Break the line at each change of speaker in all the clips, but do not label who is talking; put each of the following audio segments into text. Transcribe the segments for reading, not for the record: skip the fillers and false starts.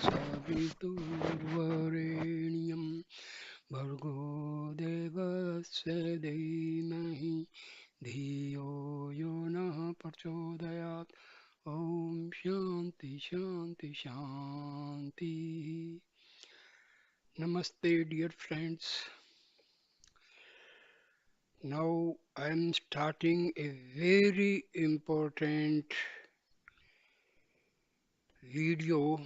सवितुर्वरेण्यं भर्गो देवस्य धीमहि धियो यो नः प्रचोदयात्. Om Shanti Shanti Shanti. Namaste, dear friends. Now I am starting a very important video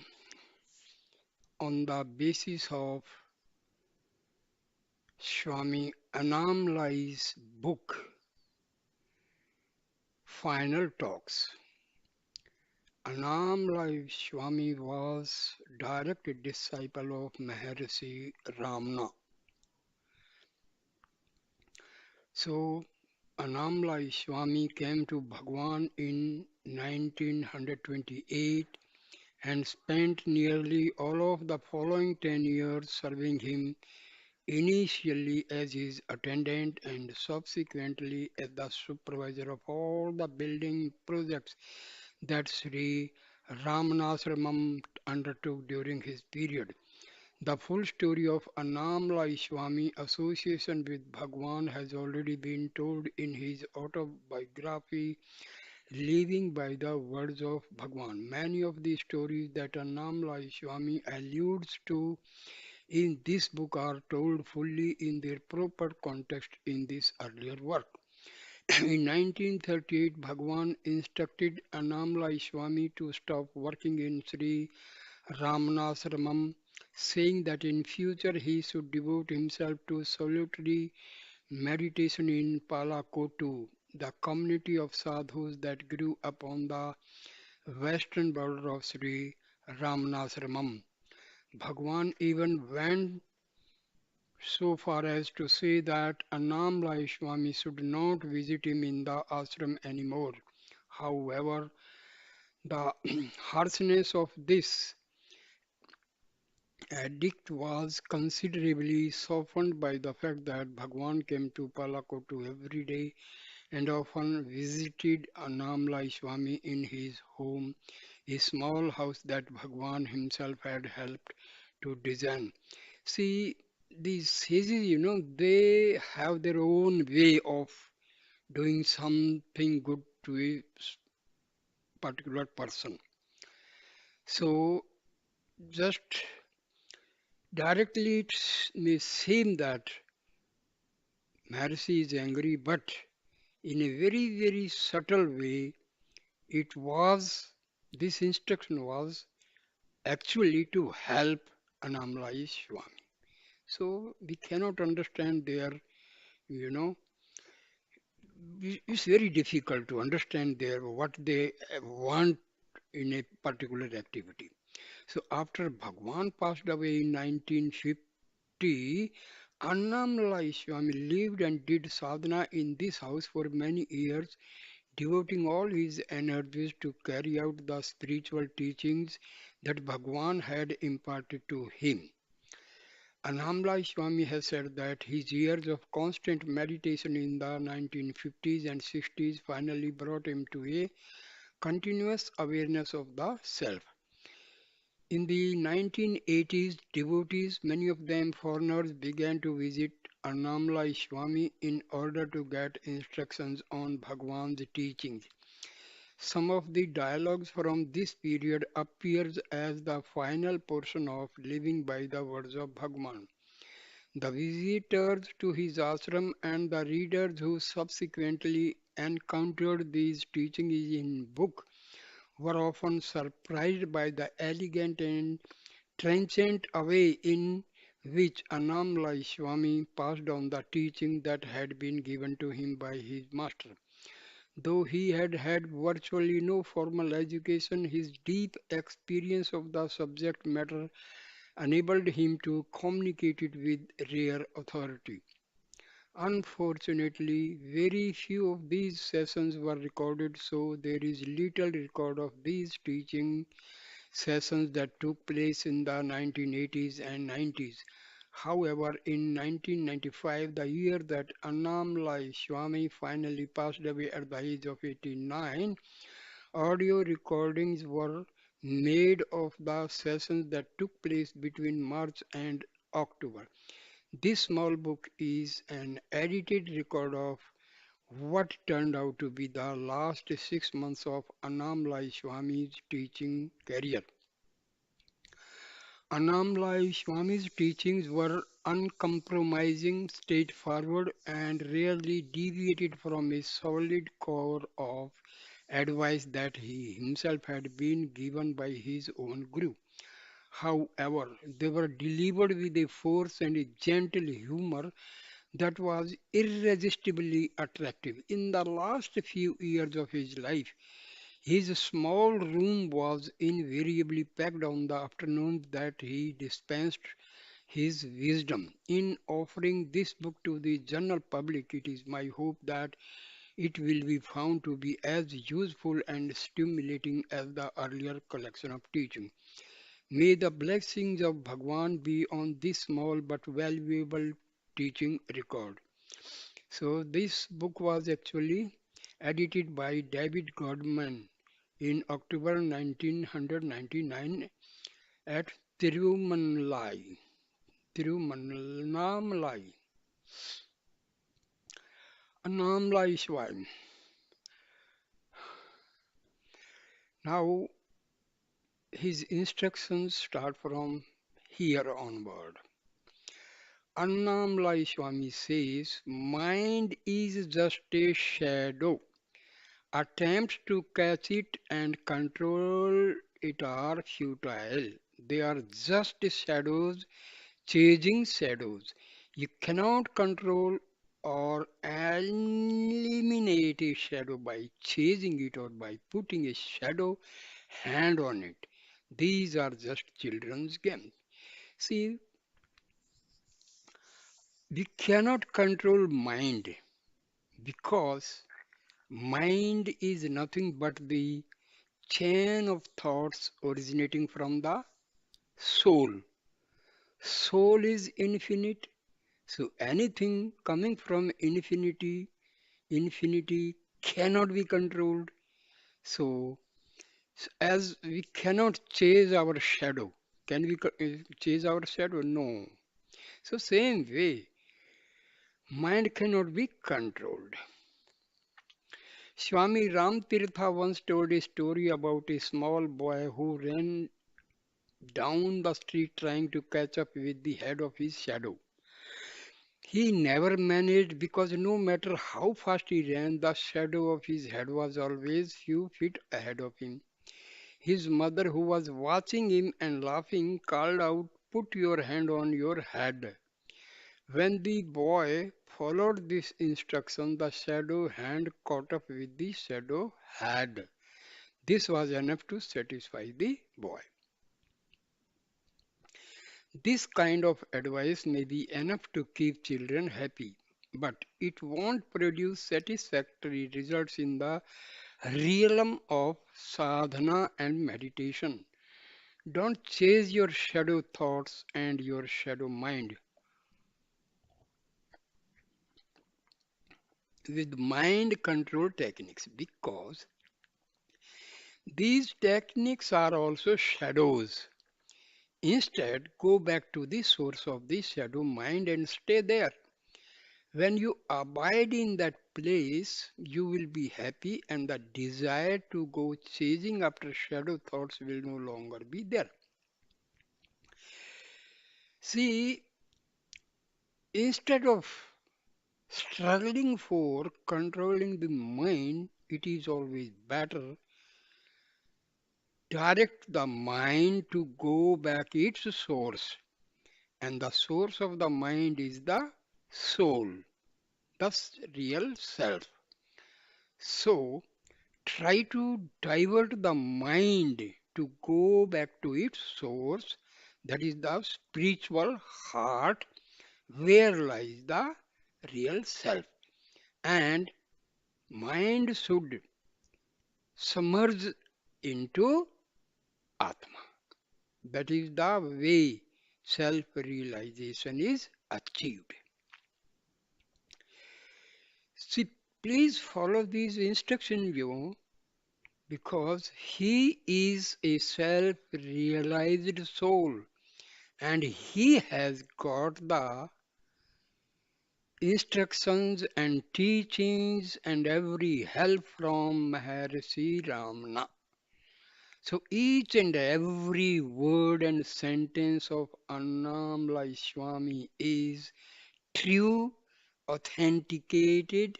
on the basis of Swami Annamalai's book, Final Talks. Annamalai Swami was direct disciple of Maharshi Ramana. So Annamalai Swami came to Bhagwan in 1928 and spent nearly all of the following 10 years serving him, initially as his attendant and subsequently as the supervisor of all the building projects that Sri Ramanasramam undertook during his period. The full story of Annamalai Swami association with Bhagwan has already been told in his autobiography, Living by the Words of Bhagwan. Many of the stories that Annamalai Swami alludes to in this book are told fully in their proper context in this earlier work. In 1938, Bhagwan instructed Annamalai Swami to stop working in Sri Ramanasramam, saying that in future he should devote himself to solitary meditation in Palakotu, the community of sadhus that grew up on the western border of Sri Ramanasramam. Bhagwan even went so far as to say that Annamalai Swami should not visit him in the ashram anymore. However, the harshness of this edict was considerably softened by the fact that Bhagwan came to Palakotu every day and often visited Annamalai Swami in his home, a small house that Bhagwan himself had helped to design. See, these sages, they have their own way of doing something good to a particular person. So, just directly it may seem that Maharshi is angry, but in a very, very subtle way, it was, this instruction was actually to help Annamalai Swami. So we cannot understand their, you know, it's very difficult to understand their what they want in a particular activity. So after Bhagwan passed away in 1950, Annamalai Swami lived and did sadhana in this house for many years, devoting all his energies to carry out the spiritual teachings that Bhagwan had imparted to him. Annamalai Swami has said that his years of constant meditation in the 1950s and 60s finally brought him to a continuous awareness of the self. In the 1980s, devotees, many of them foreigners, began to visit Annamalai Swami in order to get instructions on Bhagwan's teachings. Some of the dialogues from this period appears as the final portion of Living by the Words of Bhagwan. The visitors to his ashram and the readers who subsequently encountered these teachings in book were often surprised by the elegant and transient way in which Annamalai Swami passed on the teaching that had been given to him by his master. Though he had had virtually no formal education, his deep experience of the subject matter enabled him to communicate it with rare authority. Unfortunately, very few of these sessions were recorded, so there is little record of these teaching sessions that took place in the 1980s and 90s. However, in 1995, the year that Annamalai Swami finally passed away at the age of 89, Audio recordings were made of the sessions that took place between March and October. This small book is an edited record of what turned out to be the last 6 months of Annamalai Swami's teaching career. Annamalai Swami's teachings were uncompromising, straightforward, and rarely deviated from a solid core of advice that he himself had been given by his own guru. However, they were delivered with a force and a gentle humor that was irresistibly attractive. In the last few years of his life, his small room was invariably packed on the afternoons that he dispensed his wisdom. In offering this book to the general public, it is my hope that it will be found to be as useful and stimulating as the earlier collection of teaching. May the blessings of Bhagwan be on this small but valuable teaching record. So, this book was actually edited by David Godman in October 1999 at Tirumanalai. Tirumannamalai. Annamalai Swami. Now, his instructions start from here onward. Annamalai Swami says, mind is just a shadow. Attempts to catch it and control it are futile. They are just shadows chasing shadows. You cannot control or eliminate a shadow by chasing it or by putting a shadow hand on it. These are just children's games. See, we cannot control mind because mind is nothing but the chain of thoughts originating from the soul. Soul is infinite, so anything coming from infinity cannot be controlled. So, as we cannot chase our shadow, can we chase our shadow? No. So, same way, mind cannot be controlled. Swami Ramtirtha once told a story about a small boy who ran down the street trying to catch up with the head of his shadow. He never managed because no matter how fast he ran, the shadow of his head was always few feet ahead of him. His mother, who was watching him and laughing, called out, "Put your hand on your head." When the boy followed this instruction, the shadow hand caught up with the shadow head. This was enough to satisfy the boy. This kind of advice may be enough to keep children happy, but it won't produce satisfactory results in the realm of sadhana and meditation. Don't chase your shadow thoughts and your shadow mind with mind control techniques because these techniques are also shadows. Instead, go back to the source of the shadow mind and stay there. When you abide in that place, you will be happy, and the desire to go chasing after shadow thoughts will no longer be there. See, instead of struggling for controlling the mind, it is always better direct the mind to go back its source. And the source of the mind is the soul, the real self. So, try to divert the mind to go back to its source, that is the spiritual heart, where lies the real self. And mind should submerge into Atma. That is the way self realization is achieved. See, please follow these instructions, you. because he is a self-realized soul and he has got the instructions and teachings and every help from Maharshi Ramana. So each and every word and sentence of Annamalai Swami is true, authenticated,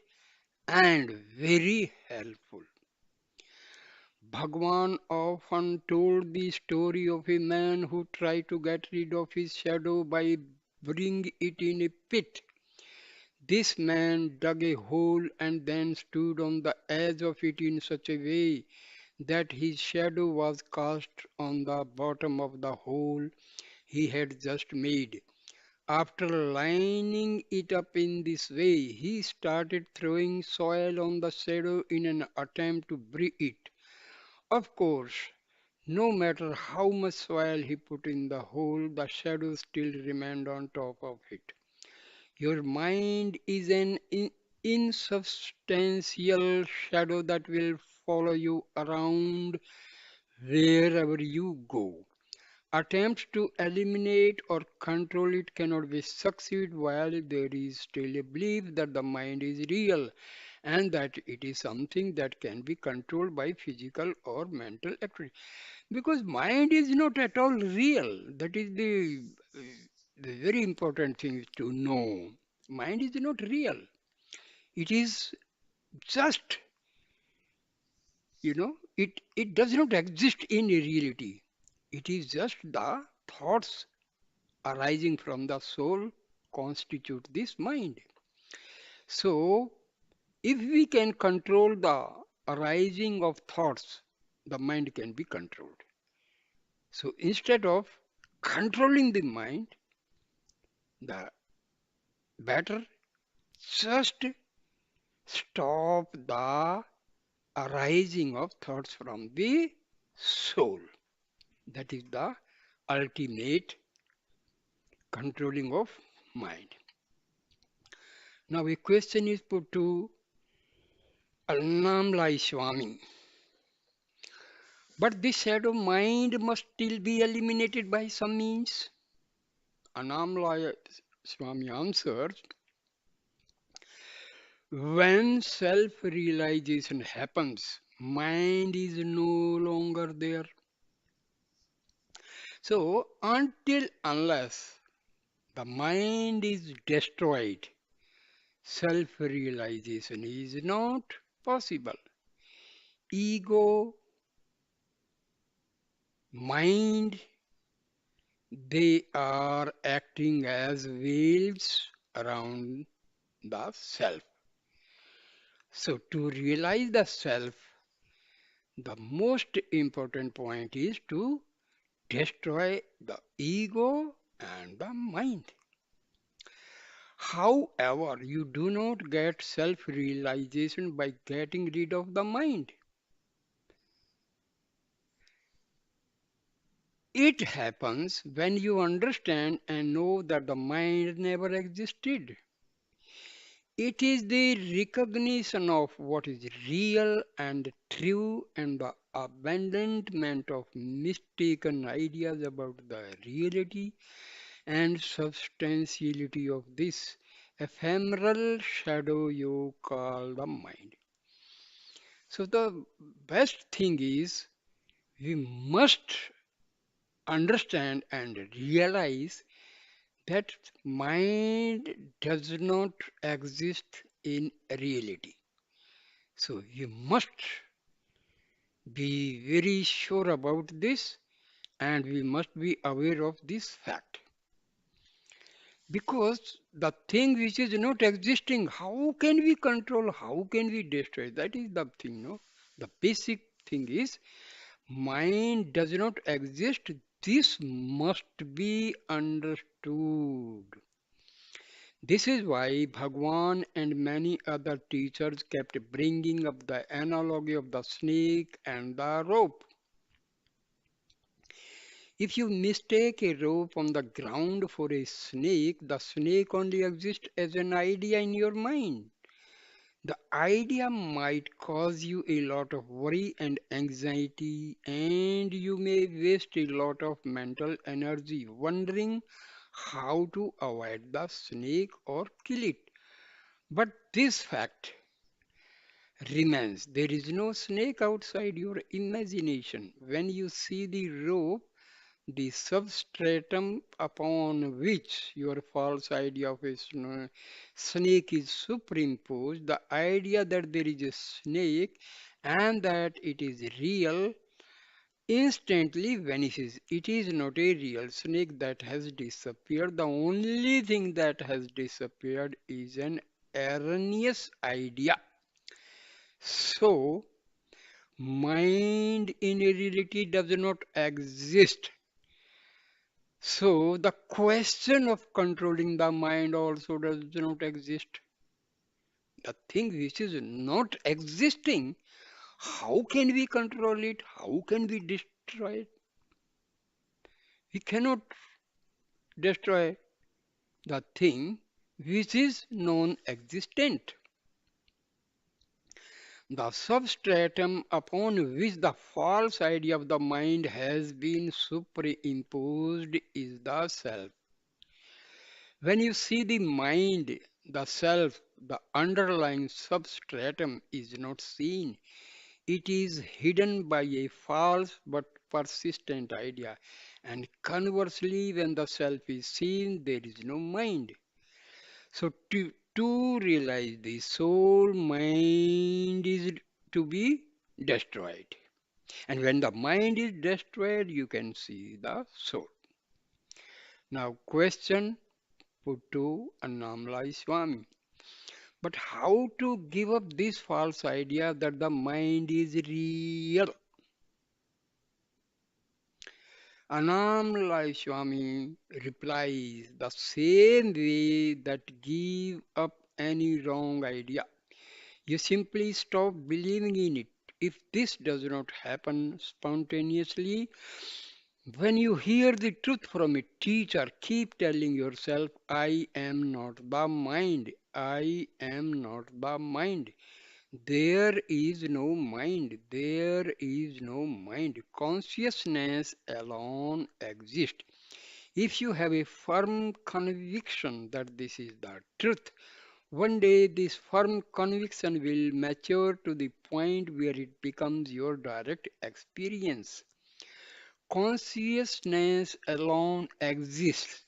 and very helpful. Bhagwan often told the story of a man who tried to get rid of his shadow by burying it in a pit. This man dug a hole and then stood on the edge of it in such a way that his shadow was cast on the bottom of the hole he had just made. After lining it up in this way, he started throwing soil on the shadow in an attempt to bury it. Of course, no matter how much soil he put in the hole, the shadow still remained on top of it. Your mind is an insubstantial shadow that will follow you around wherever you go. Attempts to eliminate or control it cannot be succeed while there is still a belief that the mind is real and that it is something that can be controlled by physical or mental activity. Because mind is not at all real. That is the very important thing to know. Mind is not real. It is just, it does not exist in reality. It is just the thoughts arising from the soul constitute this mind. So, if we can control the arising of thoughts, the mind can be controlled. So, instead of controlling the mind, the better just stop the arising of thoughts from the soul. That is the ultimate controlling of mind. Now, a question is put to Annamalai Swami. But this shadow mind must still be eliminated by some means. Annamalai Swami answers, when self-realization happens, mind is no longer there. So, until unless the mind is destroyed, self-realization is not possible. Ego, mind, they are acting as veils around the self. So, to realize the self, the most important point is to destroy the ego and the mind. However, you do not get self realization by getting rid of the mind. It happens when you understand and know that the mind never existed. It is the recognition of what is real and true and the abandonment of mistaken ideas about the reality and substantiality of this ephemeral shadow you call the mind. So, the best thing is we must understand and realize that mind does not exist in reality. So you must be very sure about this and we must be aware of this fact. Because the thing which is not existing, how can we control, how can we destroy? That is the thing, no? The basic thing is mind does not exist. This must be understood. This is why Bhagwan and many other teachers kept bringing up the analogy of the snake and the rope. If you mistake a rope on the ground for a snake, the snake only exists as an idea in your mind. The idea might cause you a lot of worry and anxiety, and you may waste a lot of mental energy wondering how to avoid the snake or kill it. But this fact remains: there is no snake outside your imagination. When you see the rope, the substratum upon which your false idea of a snake is superimposed, the idea that there is a snake and that it is real instantly vanishes. It is not a real snake that has disappeared. The only thing that has disappeared is an erroneous idea. So, mind in reality does not exist. So the question of controlling the mind also does not exist. The thing which is not existing, how can we control it? How can we destroy it? We cannot destroy the thing which is non-existent. The substratum upon which the false idea of the mind has been superimposed is the self. When you see the mind, the self, the underlying substratum is not seen. It is hidden by a false but persistent idea. And conversely, when the self is seen, there is no mind. So, to realize the soul, mind is to be destroyed. And when the mind is destroyed, you can see the soul. Now, question put to Annamalai Swami. But how to give up this false idea that the mind is real? Annamalai Swami replies the same way that give up any wrong idea. You simply stop believing in it. If this does not happen spontaneously, when you hear the truth from a teacher, keep telling yourself, I am not the mind. I am not the mind. There is no mind. There is no mind. Consciousness alone exists. If you have a firm conviction that this is the truth, one day this firm conviction will mature to the point where it becomes your direct experience. Consciousness alone exists.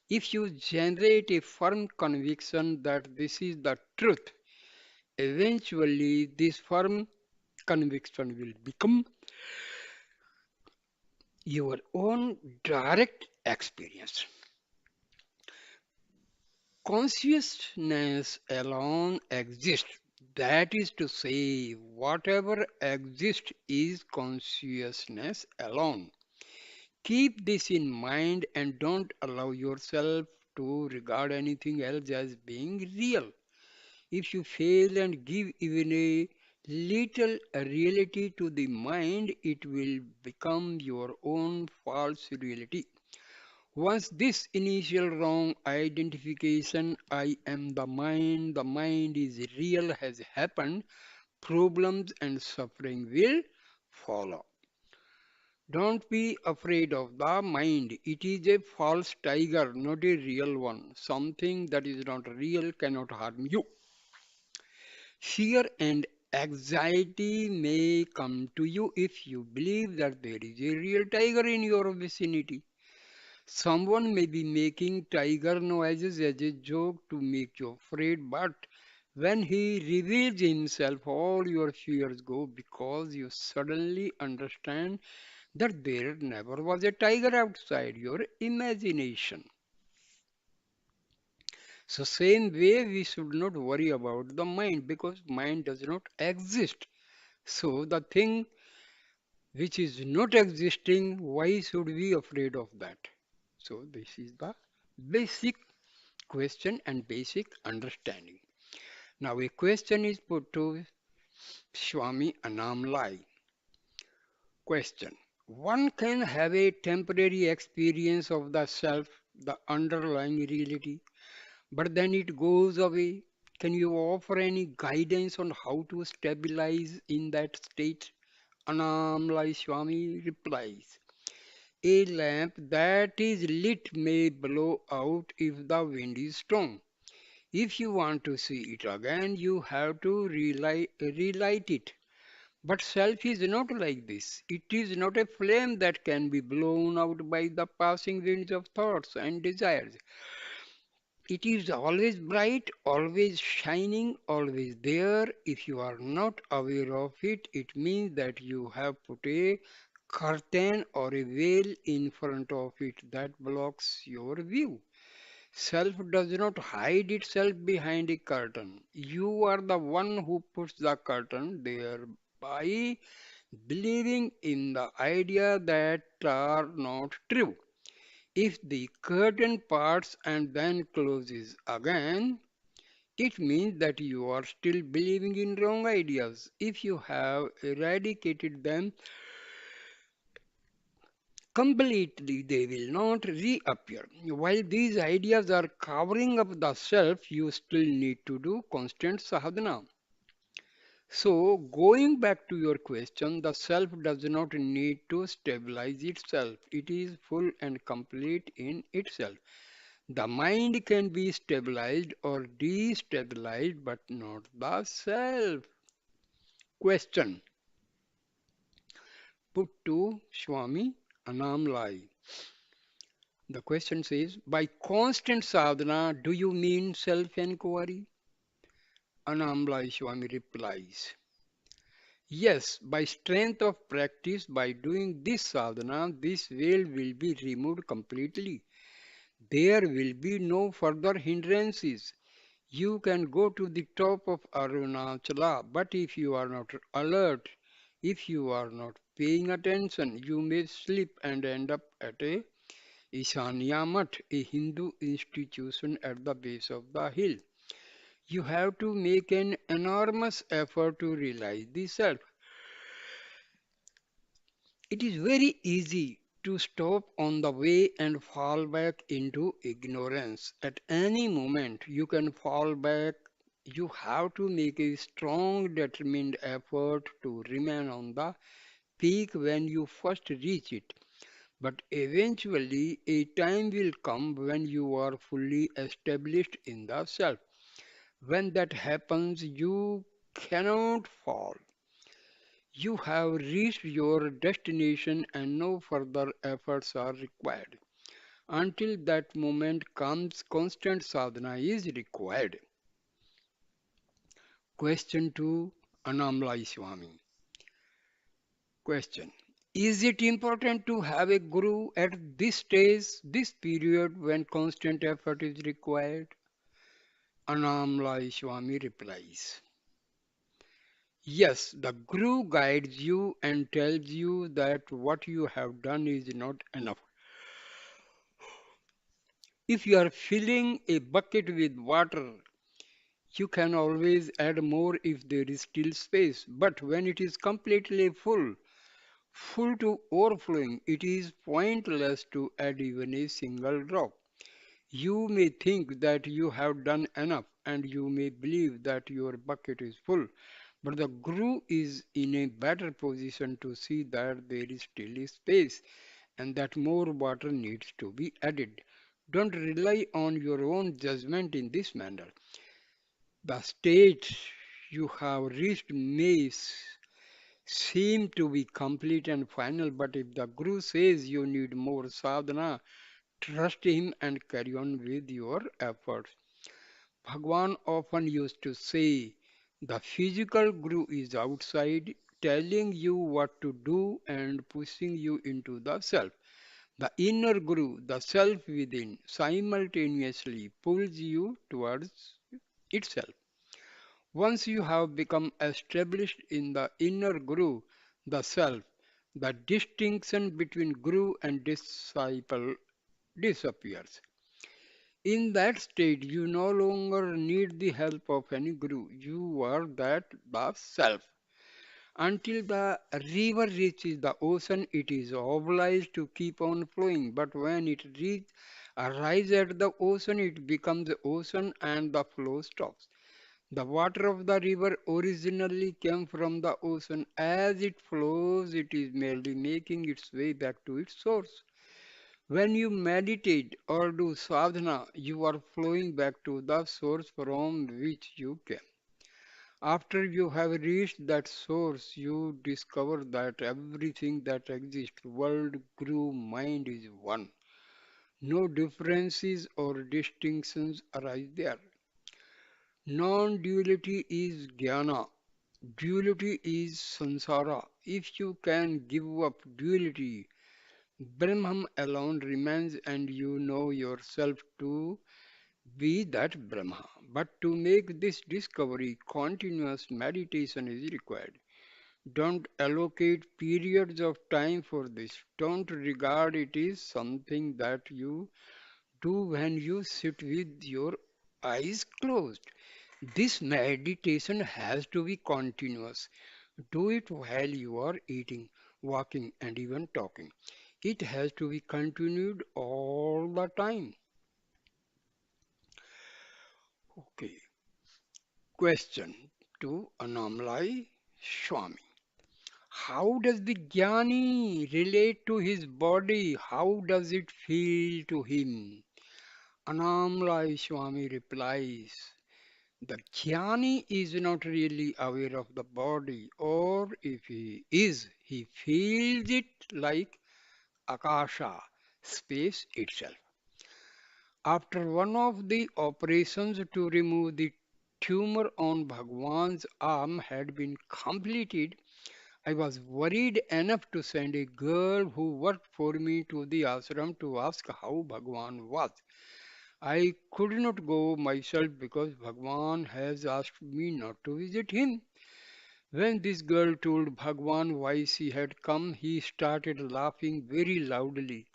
If you generate a firm conviction that this is the truth, eventually this firm conviction will become your own direct experience. Consciousness alone exists. That is to say, whatever exists is consciousness alone. Keep this in mind and don't allow yourself to regard anything else as being real. If you fail and give even a little reality to the mind, it will become your own false reality. Once this initial wrong identification, I am the mind is real, has happened, problems and suffering will follow. Don't be afraid of the mind. It is a false tiger, not a real one. Something that is not real cannot harm you. Fear and anxiety may come to you if you believe that there is a real tiger in your vicinity. Someone may be making tiger noises as a joke to make you afraid, but when he reveals himself, all your fears go because you suddenly understand that there never was a tiger outside your imagination. So same way we should not worry about the mind because mind does not exist. So the thing which is not existing, why should we afraid of that? So this is the basic question and basic understanding. Now a question is put to Swami Annamalai. Question. One can have a temporary experience of the self, the underlying reality, but then it goes away. Can you offer any guidance on how to stabilize in that state? Annamalai Swami replies, a lamp that is lit may blow out if the wind is strong. If you want to see it again, you have to relight it. But self is not like this. It is not a flame that can be blown out by the passing winds of thoughts and desires. It is always bright, always shining, always there. If you are not aware of it, it means that you have put a curtain or a veil in front of it that blocks your view. Self does not hide itself behind a curtain. You are the one who puts the curtain there by believing in the idea that are not true. If the curtain parts and then closes again, it means that you are still believing in wrong ideas. If you have eradicated them completely, they will not reappear. While these ideas are covering up the self, you still need to do constant sadhana. So, going back to your question, the self does not need to stabilize itself. It is full and complete in itself. The mind can be stabilized or destabilized, but not the self. Question put to Swami Annamalai. The question says, by constant sadhana, do you mean self-enquiry? Annamalai Swami replies, yes, by strength of practice, by doing this sadhana, this veil will be removed completely. There will be no further hindrances. You can go to the top of Arunachala, but if you are not alert, if you are not paying attention, you may slip and end up at a Ishanya Mutt, a Hindu institution at the base of the hill. You have to make an enormous effort to realize the self. It is very easy to stop on the way and fall back into ignorance. At any moment, you can fall back. You have to make a strong, determined effort to remain on the peak when you first reach it. But eventually, a time will come when you are fully established in the self. When that happens, you cannot fall. You have reached your destination and no further efforts are required. Until that moment comes, constant sadhana is required. Question to Annamalai Swami. Question. Is it important to have a guru at this stage, this period when constant effort is required? Annamalai Swami replies. Yes, the guru guides you and tells you that what you have done is not enough. If you are filling a bucket with water, you can always add more if there is still space. But when it is completely full, full to overflowing, it is pointless to add even a single drop. You may think that you have done enough and you may believe that your bucket is full, but the guru is in a better position to see that there is still a space and that more water needs to be added. Don't rely on your own judgment in this manner. The state you have reached may seem to be complete and final, but if the Guru says you need more sadhana, trust him and carry on with your efforts. Bhagwan often used to say, the physical Guru is outside, telling you what to do and pushing you into the self. The inner Guru, the self within, simultaneously pulls you towards itself. Once you have become established in the inner Guru, the self, the distinction between Guru and disciple disappears. In that state, you no longer need the help of any Guru. You are that the self. Until the river reaches the ocean, it is obliged to keep on flowing. But when it arrives at the ocean, it becomes the ocean and the flow stops. The water of the river originally came from the ocean. As it flows, it is merely making its way back to its source. When you meditate or do sadhana, you are flowing back to the source from which you came. After you have reached that source, you discover that everything that exists, world, grew, mind is one. No differences or distinctions arise there. Non-duality is jnana. Duality is samsara. If you can give up duality, Brahman alone remains and you know yourself to be that Brahma. But to make this discovery, continuous meditation is required. Don't allocate periods of time for this. Don't regard it as something that you do when you sit with your eyes closed. This meditation has to be continuous. Do it while you are eating, walking, and even talking. It has to be continued all the time. Okay. Question to Annamalai Swami. How does the jnani relate to his body? How does it feel to him? Annamalai Swami replies, the jnani is not really aware of the body, or if he is, he feels it like akasha, space itself. After one of the operations to remove the tumor on Bhagwan's arm had been completed, I was worried enough to send a girl who worked for me to the ashram to ask how Bhagwan was. I could not go myself because Bhagwan has asked me not to visit him. When this girl told Bhagwan why she had come, he started laughing very loudly.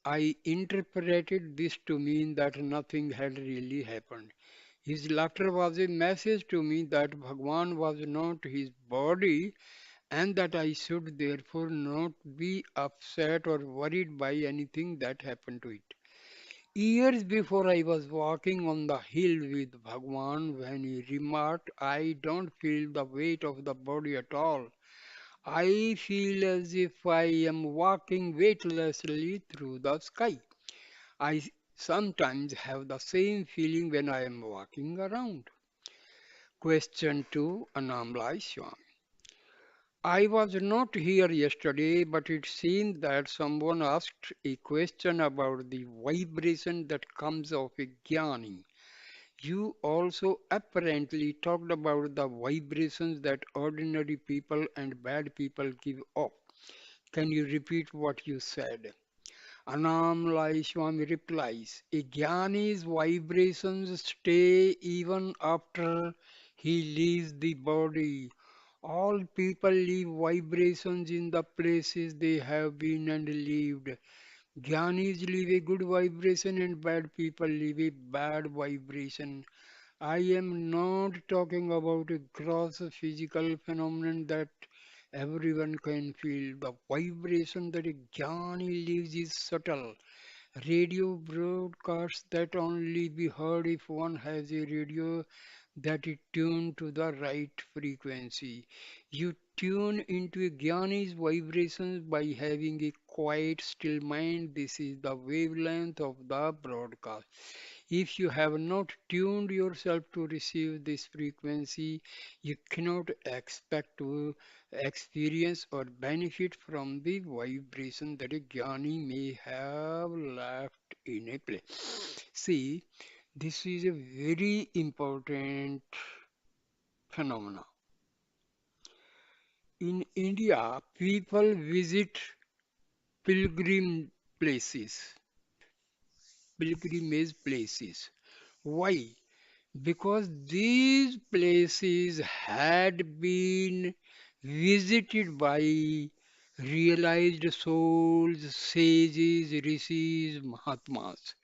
I interpreted this to mean that nothing had really happened. His laughter was a message to me that Bhagwan was not his body and that I should therefore not be upset or worried by anything that happened to it. Years before I was walking on the hill with Bhagwan when he remarked, I don't feel the weight of the body at all. I feel as if I am walking weightlessly through the sky. I sometimes have the same feeling when I am walking around. Question to Annamalai Swami. I was not here yesterday, but it seemed that someone asked a question about the vibration that comes of a jnani. You also apparently talked about the vibrations that ordinary people and bad people give off. Can you repeat what you said? Annamalai Swami replies, a jnani's vibrations stay even after he leaves the body. All people leave vibrations in the places they have been and lived. Jnanis leave a good vibration and bad people leave a bad vibration. I am not talking about a gross physical phenomenon that everyone can feel. The vibration that a jnani leaves is subtle. Radio broadcasts that only be heard if one has a radio that is tuned to the right frequency. You tune into a jnani's vibrations by having a quiet, still mind. This is the wavelength of the broadcast. If you have not tuned yourself to receive this frequency, you cannot expect to experience or benefit from the vibration that a jnani may have left in a place. See, this is a very important phenomena. In India, people visit pilgrim places, pilgrimage places. Why? Because these places had been visited by realized souls, sages, rishis, mahatmas.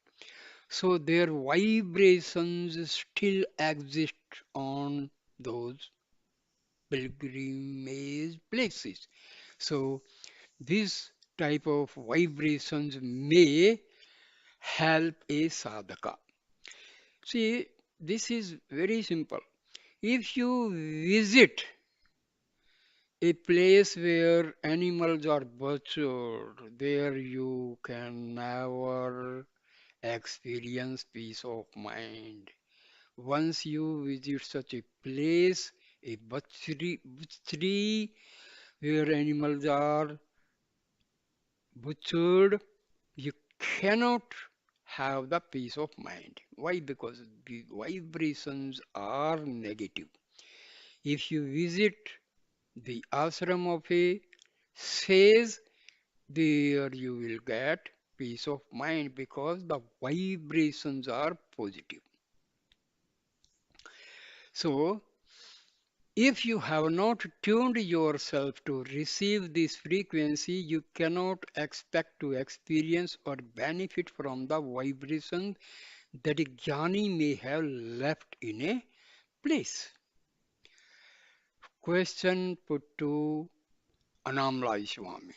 So their vibrations still exist on those pilgrimage places. So this type of vibrations may help a sadhaka. See, this is very simple. If you visit a place where animals are butchered, there you can never experience peace of mind. Once you visit such a place, a butchery where animals are butchered, you cannot have the peace of mind. Why? Because the vibrations are negative. If you visit the ashram of a sage, there you will get peace of mind because the vibrations are positive. So, if you have not tuned yourself to receive this frequency, you cannot expect to experience or benefit from the vibration that a jnani may have left in a place. Question put to Annamalai Swami.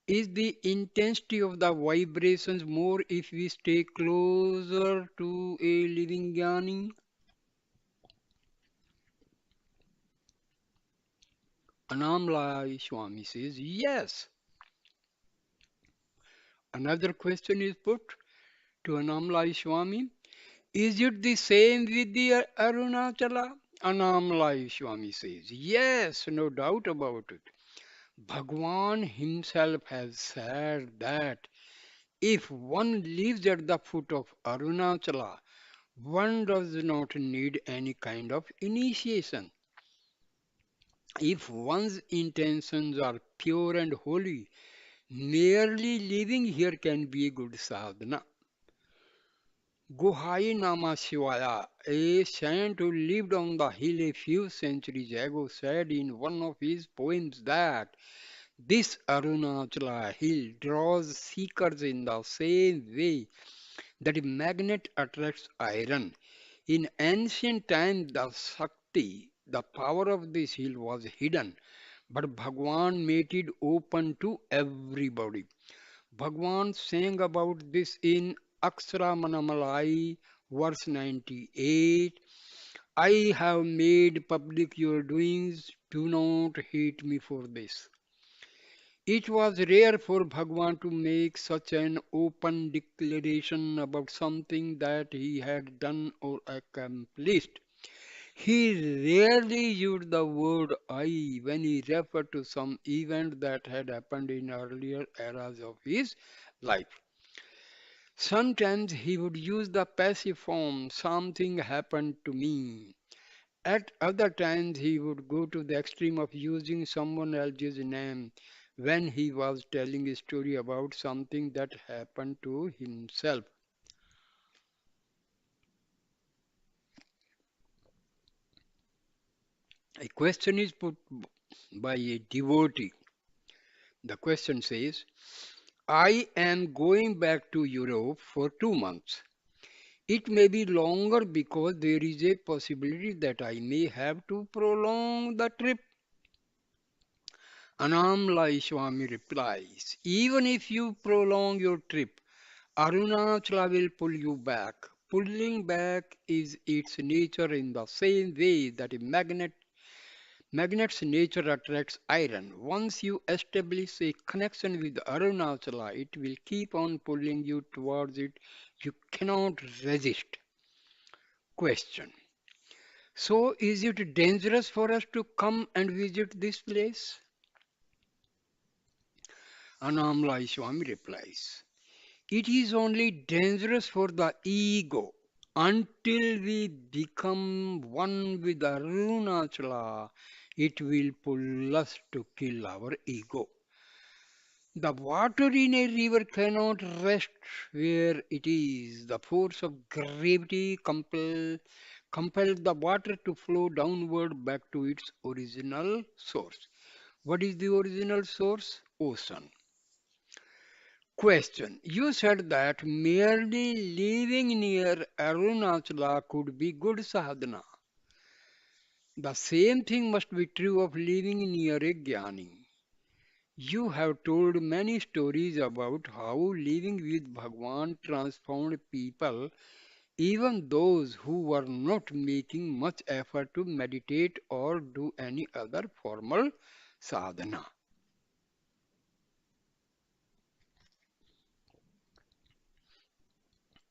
Is the intensity of the vibrations more if we stay closer to a living jnani? Annamalai Swami says yes. Another question is put to Annamalai Swami. Is it the same with the Arunachala? Annamalai Swami says yes, no doubt about it. Bhagwan himself has said that if one lives at the foot of Arunachala, one does not need any kind of initiation. If one's intentions are pure and holy, merely living here can be a good sadhana. Guhai Nama Shivaya, a saint who lived on the hill a few centuries ago, said in one of his poems that this Arunachala hill draws seekers in the same way that a magnet attracts iron. In ancient times, the Shakti, the power of this hill was hidden, but Bhagwan made it open to everybody. Bhagwan sang about this in Akshara Annamalai, verse 98. I have made public your doings, do not hate me for this. It was rare for Bhagwan to make such an open declaration about something that he had done or accomplished. He rarely used the word I when he referred to some event that had happened in earlier eras of his life. Sometimes he would use the passive form, something happened to me. At other times, he would go to the extreme of using someone else's name when he was telling a story about something that happened to himself. A question is put by a devotee. The question says, I am going back to Europe for 2 months. It may be longer because there is a possibility that I may have to prolong the trip. Annamalai Swami replies, even if you prolong your trip, Arunachala will pull you back. Pulling back is its nature in the same way that a magnet's nature attracts iron. Once you establish a connection with Arunachala, it will keep on pulling you towards it. You cannot resist. Question. So, is it dangerous for us to come and visit this place? Annamalai Swami replies, it is only dangerous for the ego. Until we become one with Arunachala, it will pull us to kill our ego. The water in a river cannot rest where it is. The force of gravity compels the water to flow downward back to its original source. What is the original source? Ocean. Question. You said that merely living near Arunachala could be good sadhana. The same thing must be true of living near a jnani. You have told many stories about how living with Bhagwan transformed people even those who were not making much effort to meditate or do any other formal sadhana.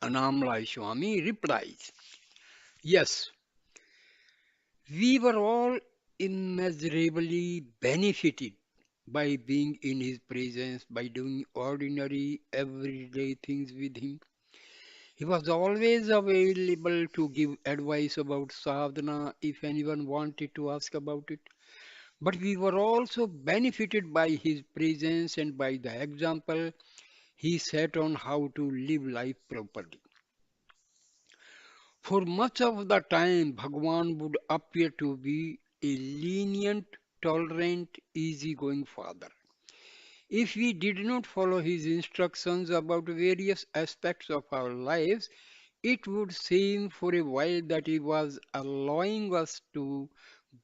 Annamalai Swami replies, yes, we were all immeasurably benefited by being in his presence, by doing ordinary, everyday things with him. He was always available to give advice about sadhana if anyone wanted to ask about it. But we were also benefited by his presence and by the example he set on how to live life properly. For much of the time, Bhagwan would appear to be a lenient, tolerant, easygoing father. If we did not follow his instructions about various aspects of our lives, it would seem for a while that he was allowing us to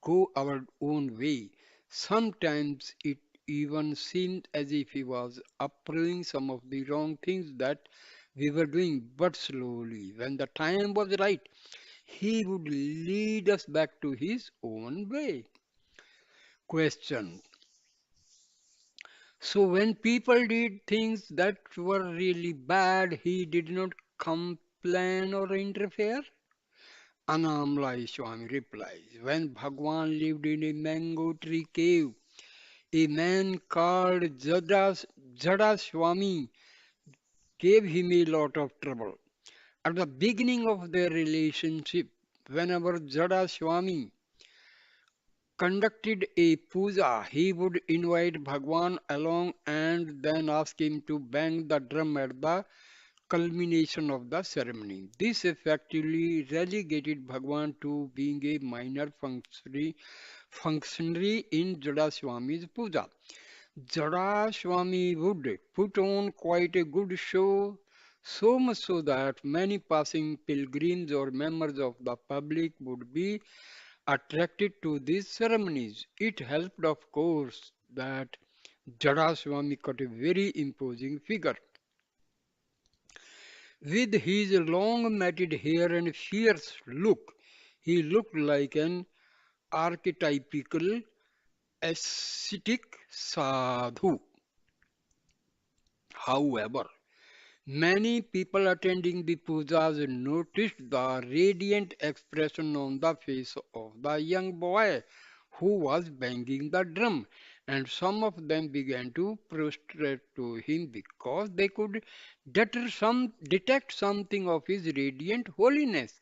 go our own way. Sometimes it even seemed as if he was approving some of the wrong things that we were doing, but slowly, when the time was right, he would lead us back to his own way. Question. So when people did things that were really bad, he did not complain or interfere? Annamalai Swami replies, when Bhagwan lived in a mango tree cave, a man called Jada Swami gave him a lot of trouble. At the beginning of their relationship, whenever Jada Swami conducted a puja, he would invite Bhagwan along and then ask him to bang the drum at the culmination of the ceremony. This effectively relegated Bhagwan to being a minor functionary in Jada Swami's puja. Jada Swami would put on quite a good show, so much so that many passing pilgrims or members of the public would be attracted to these ceremonies. It helped, of course, that Jada Swami got a very imposing figure. With his long matted hair and fierce look, he looked like an archetypical ascetic sadhu. However, many people attending the pujas noticed the radiant expression on the face of the young boy who was banging the drum, and some of them began to prostrate to him because they could detect something of his radiant holiness.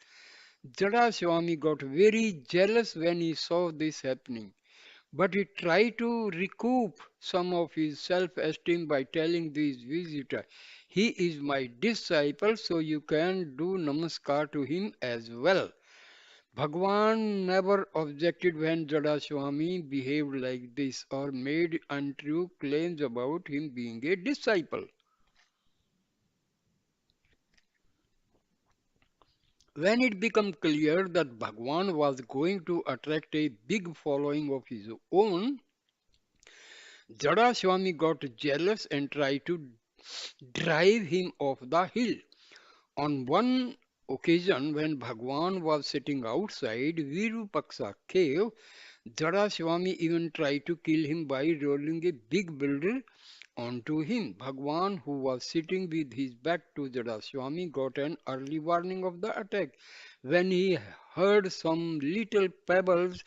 Jada Swami got very jealous when he saw this happening. But he tried to recoup some of his self-esteem by telling this visitor, he is my disciple, so you can do namaskar to him as well. Bhagwan never objected when Jada Swami behaved like this or made untrue claims about him being a disciple. When it became clear that Bhagwan was going to attract a big following of his own, Jada Swami got jealous and tried to drive him off the hill. On one occasion, when Bhagwan was sitting outside Virupaksa cave, Jada Swami even tried to kill him by rolling a big boulder onto him. Bhagwan, who was sitting with his back to Jada Swami, got an early warning of the attack when he heard some little pebbles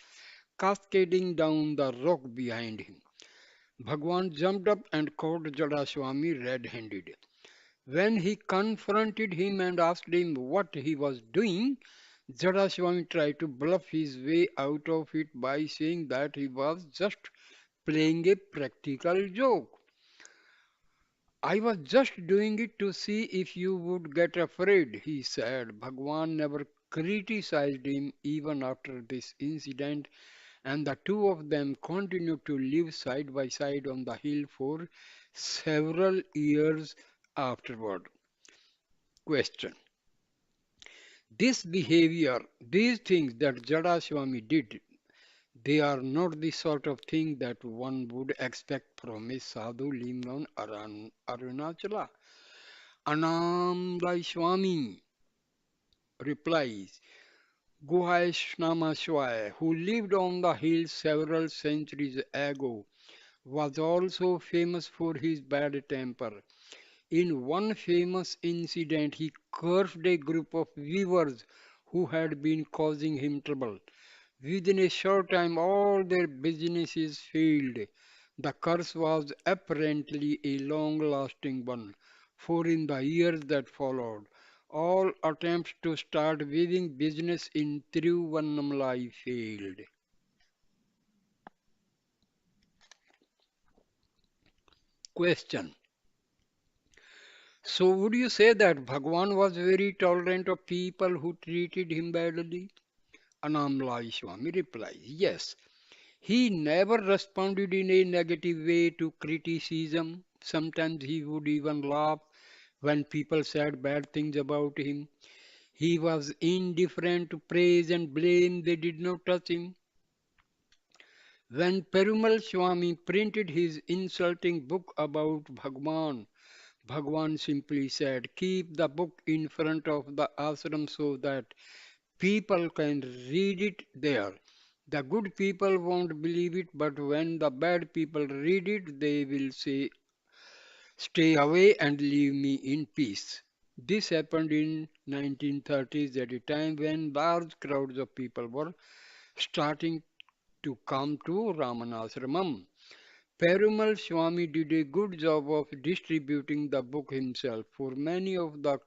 cascading down the rock behind him. Bhagwan jumped up and caught Jadaswami red-handed. When he confronted him and asked him what he was doing, Jadaswami tried to bluff his way out of it by saying that he was just playing a practical joke. I was just doing it to see if you would get afraid, he said. Bhagwan never criticized him even after this incident, and the two of them continued to live side by side on the hill for several years afterward. Question. This behavior, these things that Jada Swami did, they are not the sort of thing that one would expect from a sadhu living on Arunachala. Anandai Swami. replies, Guhaishnamashwai, who lived on the hill several centuries ago, was also famous for his bad temper. In one famous incident, he cursed a group of weavers who had been causing him trouble. Within a short time, all their businesses failed. The curse was apparently a long lasting one, for in the years that followed, all attempts to start weaving business in Tiruvannamalai failed. Question. So, would you say that Bhagwan was very tolerant of people who treated him badly? Annamalai Swami replies, yes. He never responded in a negative way to criticism. Sometimes he would even laugh when people said bad things about him. He was indifferent to praise and blame, they did not touch him. When Perumal Swami printed his insulting book about Bhagwan, Bhagwan simply said, keep the book in front of the ashram so that people can read it there. The good people won't believe it, but when the bad people read it, they will say, stay away and leave me in peace. This happened in 1930s at a time when large crowds of people were starting to come to Ramanasramam. Perumal Swami did a good job of distributing the book himself, for many of the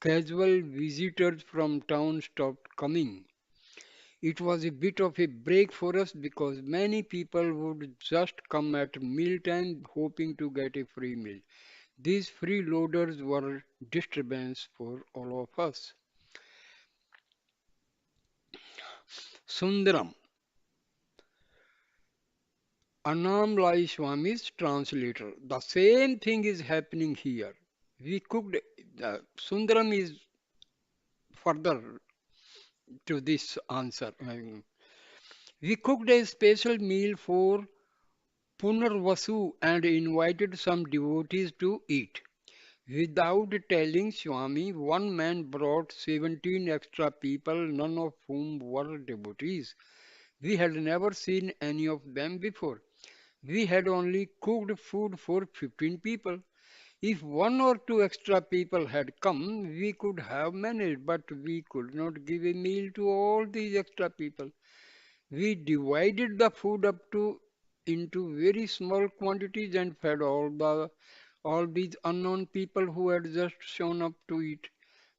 casual visitors from town stopped coming. It was a bit of a break for us because many people would just come at mealtime hoping to get a free meal. These freeloaders were disturbance for all of us. Sundaram, Annamalai Swami's translator. The same thing is happening here. We cooked, Sundaram is further to this answer. We cooked a special meal for Punarvasu and invited some devotees to eat. Without telling Swami, one man brought 17 extra people, none of whom were devotees. We had never seen any of them before. We had only cooked food for 15 people. If one or two extra people had come, we could have managed, but we could not give a meal to all these extra people. We divided the food up to into very small quantities and fed all these unknown people who had just shown up to eat.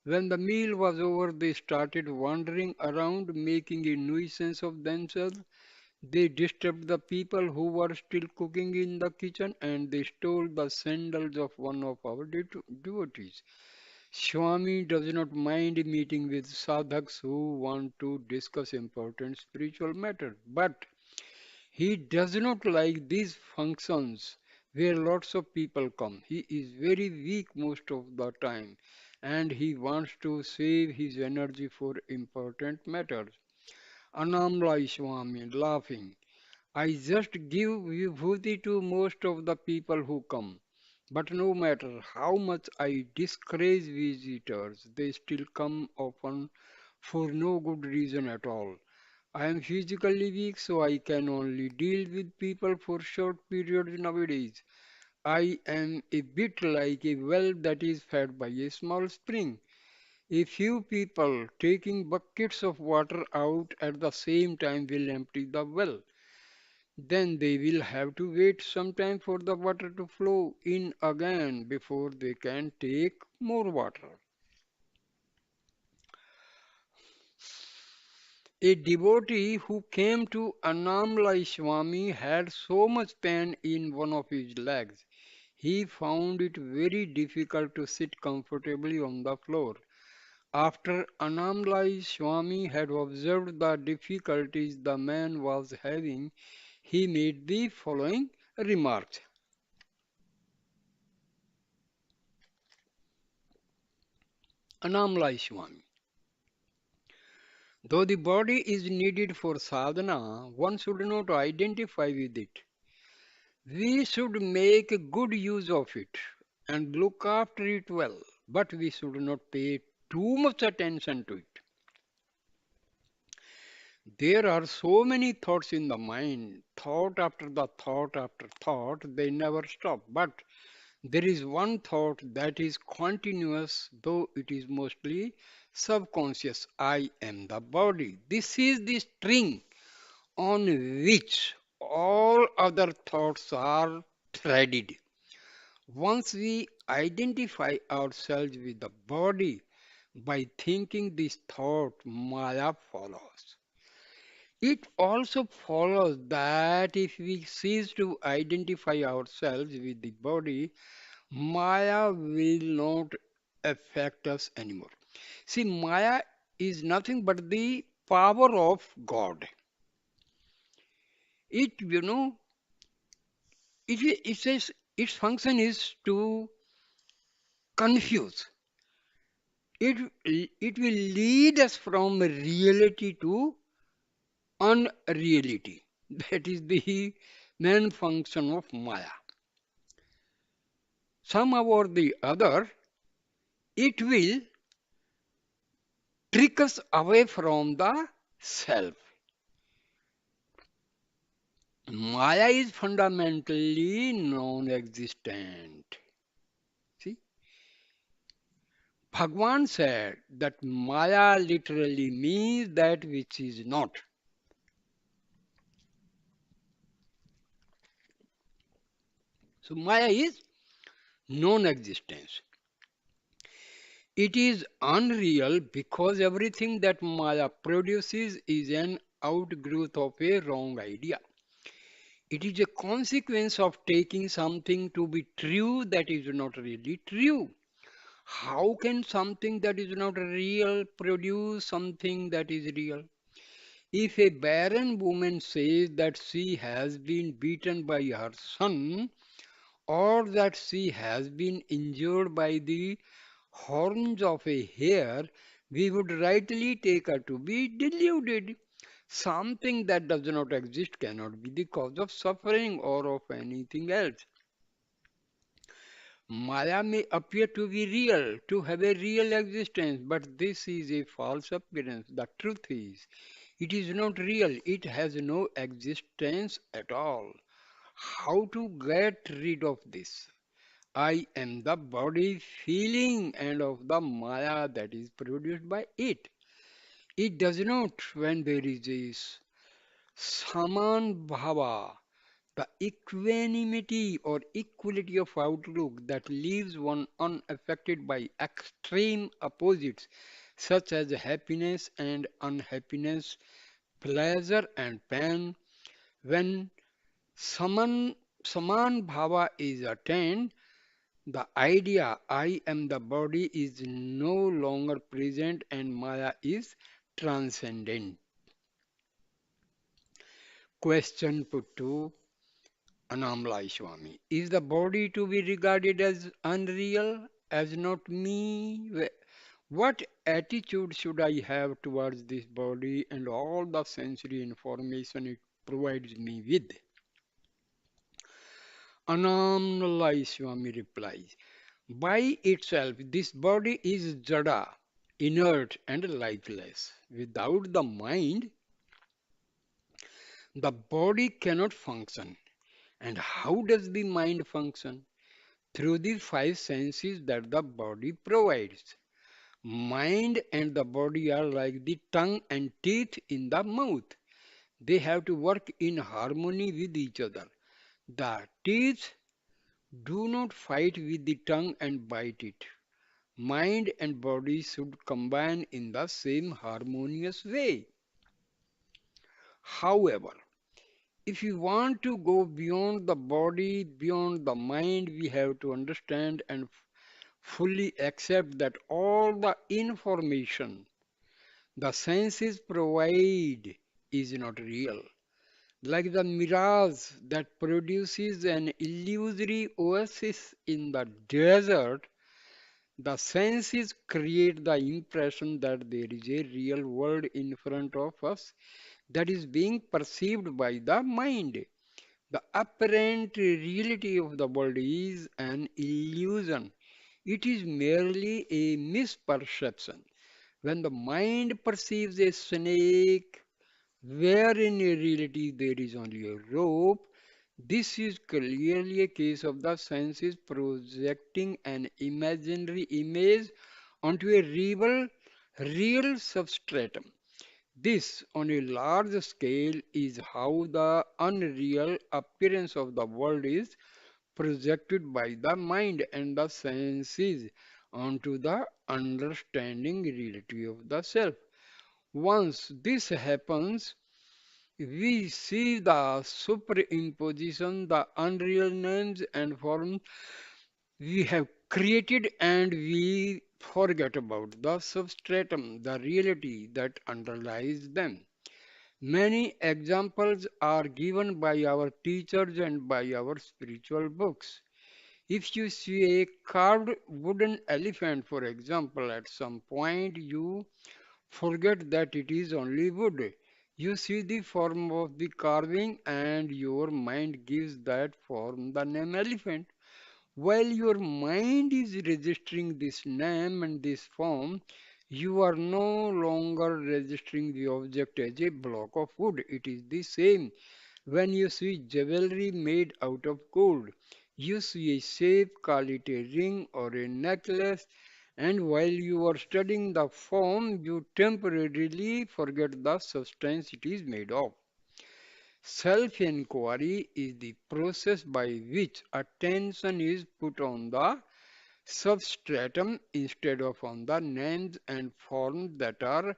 When the meal was over, they started wandering around, making a nuisance of themselves. They disturbed the people who were still cooking in the kitchen and they stole the sandals of one of our devotees. Swami does not mind meeting with sadhaks who want to discuss important spiritual matters, but he does not like these functions where lots of people come. He is very weak most of the time and he wants to save his energy for important matters. Annamalai Swami laughing. I just give vibhuti to most of the people who come. But no matter how much I discourage visitors, they still come often for no good reason at all. I am physically weak, so I can only deal with people for short periods nowadays. I am a bit like a well that is fed by a small spring. A few people taking buckets of water out at the same time will empty the well. Then they will have to wait some time for the water to flow in again before they can take more water. A devotee who came to Annamalai Swami had so much pain in one of his legs. He found it very difficult to sit comfortably on the floor. After Annamalai Swami had observed the difficulties the man was having, he made the following remarks. Annamalai Swami. Though the body is needed for sadhana, one should not identify with it. We should make good use of it and look after it well, but we should not pay too much attention to it. There are so many thoughts in the mind, thought after thought, they never stop. But there is one thought that is continuous, though it is mostly subconscious. I am the body. This is the string on which all other thoughts are threaded. Once we identify ourselves with the body by thinking this thought, Maya follows. It also follows that if we cease to identify ourselves with the body, Maya will not affect us anymore. See, Maya is nothing but the power of God. It, it says its function is to confuse. It will lead us from reality to unreality. That is the main function of Maya. Somehow or the other, it will trick us away from the self. Maya is fundamentally non-existent. See, Bhagwan said that Maya literally means that which is not. So Maya is non-existence. It is unreal because everything that Maya produces is an outgrowth of a wrong idea. It is a consequence of taking something to be true that is not really true. How can something that is not real produce something that is real? If a barren woman says that she has been beaten by her son, or that she has been injured by the horns of a hare, we would rightly take her to be deluded. Something that does not exist cannot be the cause of suffering or of anything else. Maya may appear to be real, to have a real existence, but this is a false appearance. The truth is, it is not real. It has no existence at all. How to get rid of this? I am the body feeling and of the Maya that is produced by it. It does not when there is this Saman Bhava, the equanimity or equality of outlook that leaves one unaffected by extreme opposites such as happiness and unhappiness, pleasure and pain. When Saman, Saman Bhava is attained, the idea I am the body is no longer present and Maya is transcendent. Question put to Annamalai Swami. Is the body to be regarded as unreal, as not me? What attitude should I have towards this body and all the sensory information it provides me with? Annamalai Swami replies, by itself, this body is jada, inert and lifeless. Without the mind, the body cannot function. And how does the mind function? Through the five senses that the body provides. Mind and the body are like the tongue and teeth in the mouth. They have to work in harmony with each other. The teeth do not fight with the tongue and bite it. Mind and body should combine in the same harmonious way. However, if we want to go beyond the body, beyond the mind, we have to understand and fully accept that all the information the senses provide is not real. Like the mirage that produces an illusory oasis in the desert, the senses create the impression that there is a real world in front of us that is being perceived by the mind. The apparent reality of the world is an illusion. It is merely a misperception. When the mind perceives a snake where in reality there is only a rope, this is clearly a case of the senses projecting an imaginary image onto a real substratum. This, on a large scale, is how the unreal appearance of the world is projected by the mind and the senses onto the understanding reality of the self. Once this happens, we see the superimposition, the unreal names and forms we have created, and we forget about the substratum, the reality that underlies them. Many examples are given by our teachers and by our spiritual books. If you see a carved wooden elephant, for example, at some point you forget that it is only wood. You see the form of the carving and your mind gives that form the name elephant. While your mind is registering this name and this form, you are no longer registering the object as a block of wood. It is the same when you see jewelry made out of gold. You see a shape, call it a ring or a necklace, and while you are studying the form, you temporarily forget the substance it is made of. Self inquiry is the process by which attention is put on the substratum instead of on the names and forms that are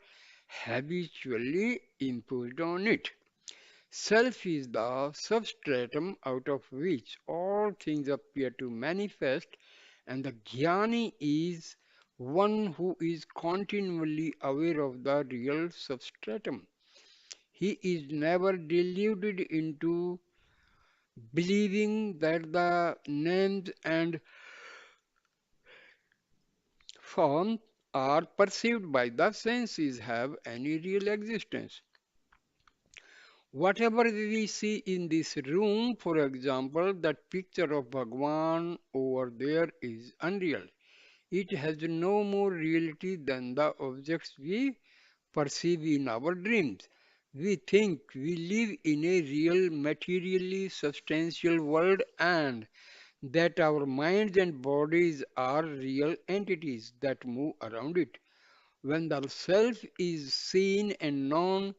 habitually imposed on it. Self is the substratum out of which all things appear to manifest, and the jnani is one who is continually aware of the real substratum. He is never deluded into believing that the names and forms are perceived by the senses have any real existence. Whatever we see in this room, for example, that picture of Bhagwan over there is unreal. It has no more reality than the objects we perceive in our dreams. We think we live in a real, materially substantial world and that our minds and bodies are real entities that move around it. When the self is seen and known,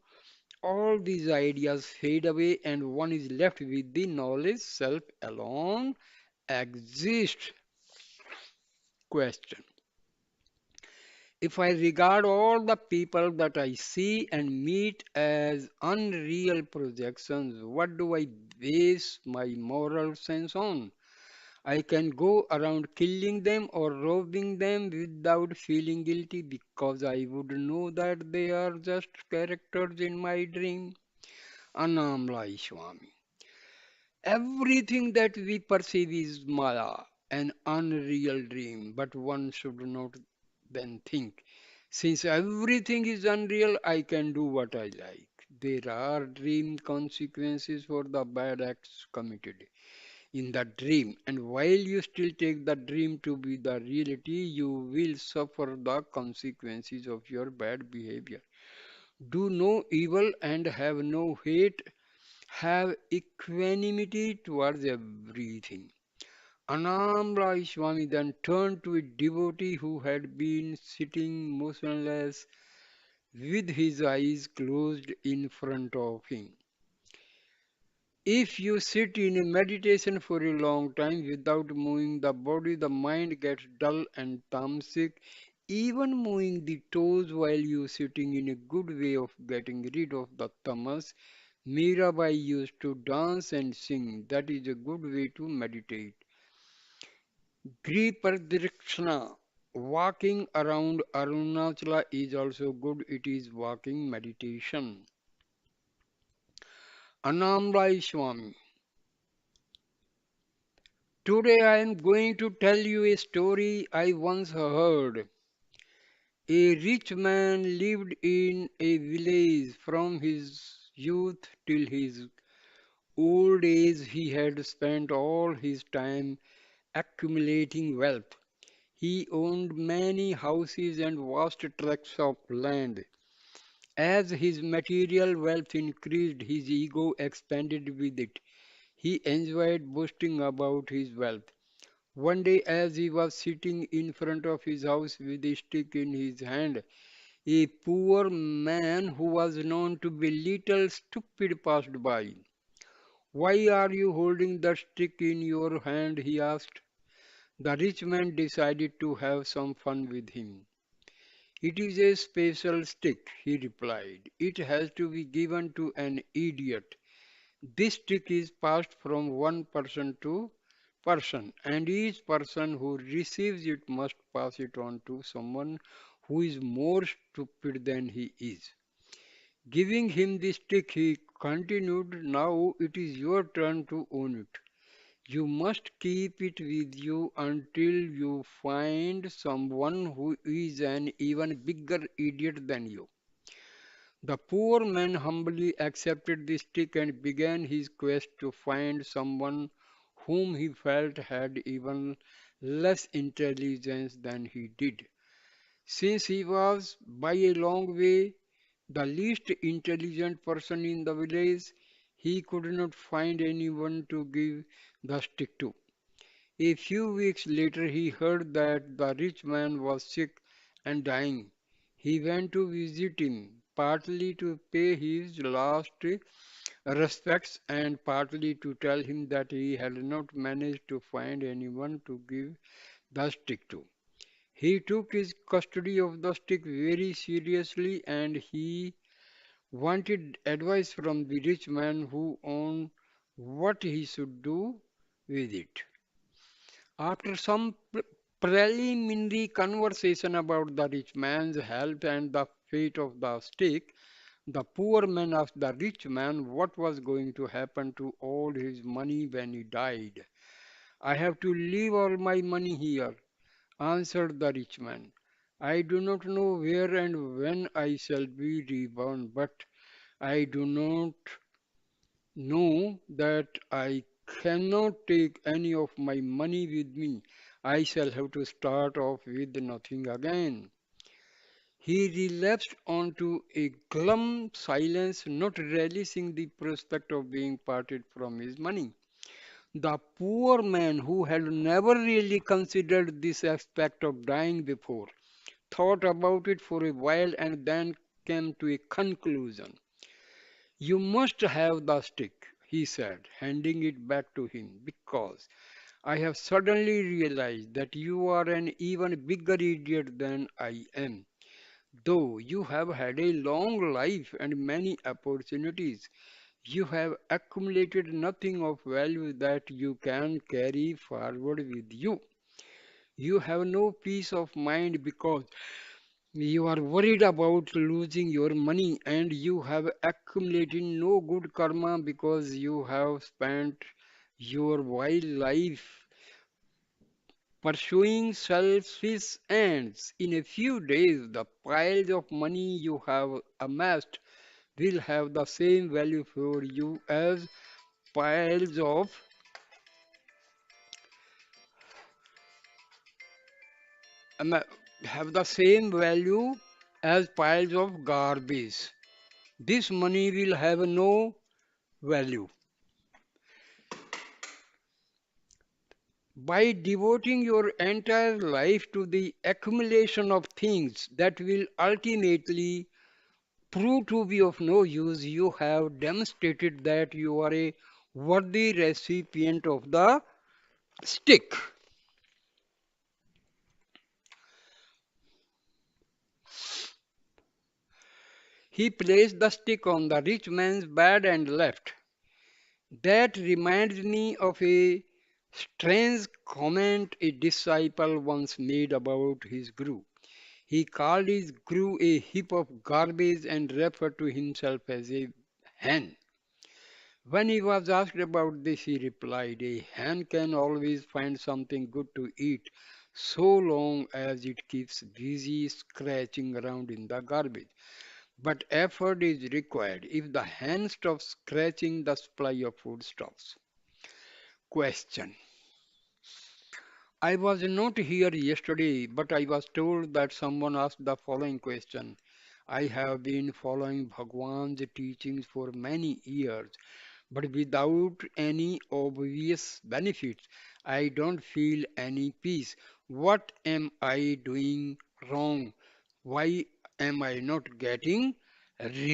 all these ideas fade away and one is left with the knowledge self alone exists. Question. If I regard all the people that I see and meet as unreal projections, what do I base my moral sense on? I can go around killing them or robbing them without feeling guilty because I would know that they are just characters in my dream. Annamalai Swami. Everything that we perceive is Maya, an unreal dream, but one should not then think. Since everything is unreal, I can do what I like. There are dream consequences for the bad acts committed in the dream, and while you still take the dream to be the reality, you will suffer the consequences of your bad behavior. Do no evil and have no hate, have equanimity towards everything. Annamalai Swami then turned to a devotee who had been sitting motionless with his eyes closed in front of him. If you sit in a meditation for a long time without moving the body, the mind gets dull and tamasic. Even moving the toes while you sitting in a good way of getting rid of the tamas. Mirabai used to dance and sing. That is a good way to meditate. Gripadrikshana, walking around Arunachala is also good. It is walking meditation. Annamalai Swami. Today I am going to tell you a story I once heard. A rich man lived in a village from his youth till his old age. He had spent all his time accumulating wealth. He owned many houses and vast tracts of land. As his material wealth increased, his ego expanded with it. He enjoyed boasting about his wealth. One day, as he was sitting in front of his house with a stick in his hand, a poor man who was known to be little stupid passed by. Why are you holding the stick in your hand? He asked. The rich man decided to have some fun with him. It is a special stick, he replied. It has to be given to an idiot. This stick is passed from one person to person, and each person who receives it must pass it on to someone who is more stupid than he is. Giving him the stick, he continued, now it is your turn to own it. You must keep it with you until you find someone who is an even bigger idiot than you. The poor man humbly accepted the stick and began his quest to find someone whom he felt had even less intelligence than he did. Since he was by a long way the least intelligent person in the village, he could not find anyone to give the stick to. A few weeks later, he heard that the rich man was sick and dying. He went to visit him, partly to pay his last respects and partly to tell him that he had not managed to find anyone to give the stick to. He took his custody of the stick very seriously and he wanted advice from the rich man who owned what he should do with it. After some preliminary conversation about the rich man's health and the fate of the stick, the poor man asked the rich man what was going to happen to all his money when he died. I have to leave all my money here, answered the rich man. I do not know where and when I shall be reborn, but I do not know that I cannot take any of my money with me. I shall have to start off with nothing again. He relapsed onto a glum silence, not relishing the prospect of being parted from his money. The poor man, who had never really considered this aspect of dying before, thought about it for a while and then came to a conclusion. You must have the stick, he said, handing it back to him, because I have suddenly realized that you are an even bigger idiot than I am. Though you have had a long life and many opportunities, you have accumulated nothing of value that you can carry forward with you. You have no peace of mind because you are worried about losing your money, and you have accumulated no good karma because you have spent your wild life pursuing selfish ends. In a few days, the piles of money you have amassed will have the same value for you as piles of ama- have the same value as piles of garbage. This money will have no value. By devoting your entire life to the accumulation of things that will ultimately prove to be of no use, you have demonstrated that you are a worthy recipient of the stick. He placed the stick on the rich man's bed and left. That reminds me of a strange comment a disciple once made about his guru. He called his guru a heap of garbage and referred to himself as a hen. When he was asked about this, he replied, a hen can always find something good to eat so long as it keeps busy scratching around in the garbage. But effort is required. If the hen stops scratching, the supply of food stops. Question. I was not here yesterday, but I was told that someone asked the following question. I have been following Bhagwan's teachings for many years, but without any obvious benefits. I don't feel any peace. What am I doing wrong? Why am I not getting